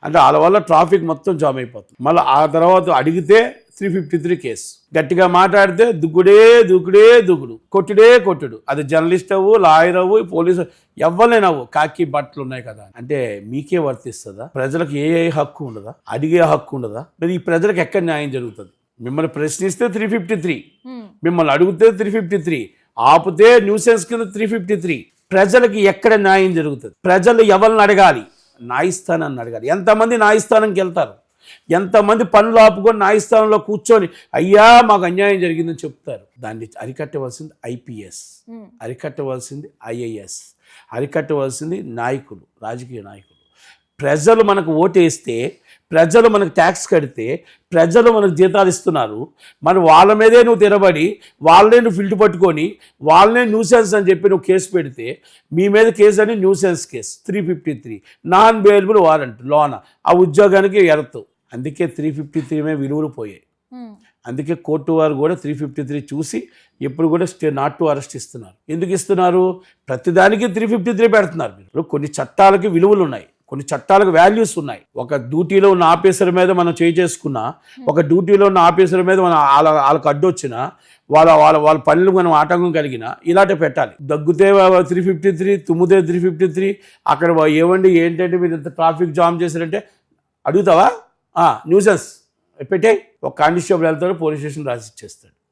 అంటే వాళ్ళ వల్ల ట్రాఫిక్ మొత్తం జామ్ అయిపోతుంది. మళ్ళీ ఆ తర్వాత అడిగితే 353 కేసు, గట్టిగా మాట్లాడితే దూకుడు, కొట్టుడు. అది జర్నలిస్ట్ అవ్వు, లాయర్ అవ్వు, పోలీసు ఎవ్వలేనవ్వు, కాకి బట్టలు ఉన్నాయి కదా. అంటే మీకే వర్తిస్తుందా? ప్రజలకు ఏ హక్కు ఉండదా? అడిగే హక్కు ఉండదా? మరి ఈ ప్రజలకు ఎక్కడ న్యాయం జరుగుతుంది? మిమ్మల్ని ప్రశ్నిస్తే 353, మిమ్మల్ని అడిగితే 353, ఆపితే న్యూసెన్స్ కింద 353. ప్రజలకి ఎక్కడ న్యాయం జరుగుతుంది? ప్రజలు ఎవరిని అడగాలి? న్యాయస్థానాన్ని అడగాలి. ఎంతమంది న్యాయస్థానంకి వెళ్తారు? ఎంతమంది పనులు ఆపుకొని న్యాయస్థానంలో కూర్చొని అయ్యా మాకు అన్యాయం జరిగిందని చెప్తారు? దాన్ని అరికట్టవలసింది ఐపీఎస్, అరికట్టవలసింది ఐఏఎస్, అరికట్టవలసింది నాయకులు, రాజకీయ నాయకులు. ప్రజలు మనకు ఓటేస్తే, ప్రజలు మనకు ట్యాక్స్ కడితే, ప్రజలు మనకు జీతాలు ఇస్తున్నారు. మరి వాళ్ళ మీదే నువ్వు తిరబడి, వాళ్ళనే నువ్వు ఫిల్ట్ పట్టుకొని, వాళ్ళనే న్యూసెన్స్ అని చెప్పి నువ్వు కేసు పెడితే, మీ మీద కేసు అని nuisance case 353, non bailable warrant లోన ఆ ఉద్యోగానికి ఎరతు. అందుకే 353 విలువలు పోయాయి. అందుకే కోర్టు వారు కూడా 353 చూసి ఎప్పుడు కూడా నాట్ టు అరెస్ట్ ఇస్తున్నారు. ఎందుకు ఇస్తున్నారు? ప్రతిదానికి 353 పెడుతున్నారు. మీరు కొన్ని చట్టాలకి విలువలు ఉన్నాయి, కొన్ని చట్టాలకు వాల్యూస్ ఉన్నాయి. ఒక డ్యూటీలో ఉన్న ఆఫీసర్ మీద మనం చేసుకున్నా, ఒక డ్యూటీలో ఉన్న ఆఫీసర్ మీద మనం వాళ్ళకి అడ్డు వచ్చినా, వాళ్ళ పనులు మనం ఆటంకం కలిగినా ఇలాంటి పెట్టాలి. దగ్గుతే 353, తుమ్మితే 353. అక్కడ ఏమండి ఏంటంటే మీరు ఇంత ట్రాఫిక్ జామ్ చేశారంటే అడుగుతావా? న్యూసెన్స్ పెట్టే ఒక కానిస్టేబుల్ వెళ్తాడు, పోలీస్ స్టేషన్ రాసి ఇచ్చేస్తాడు.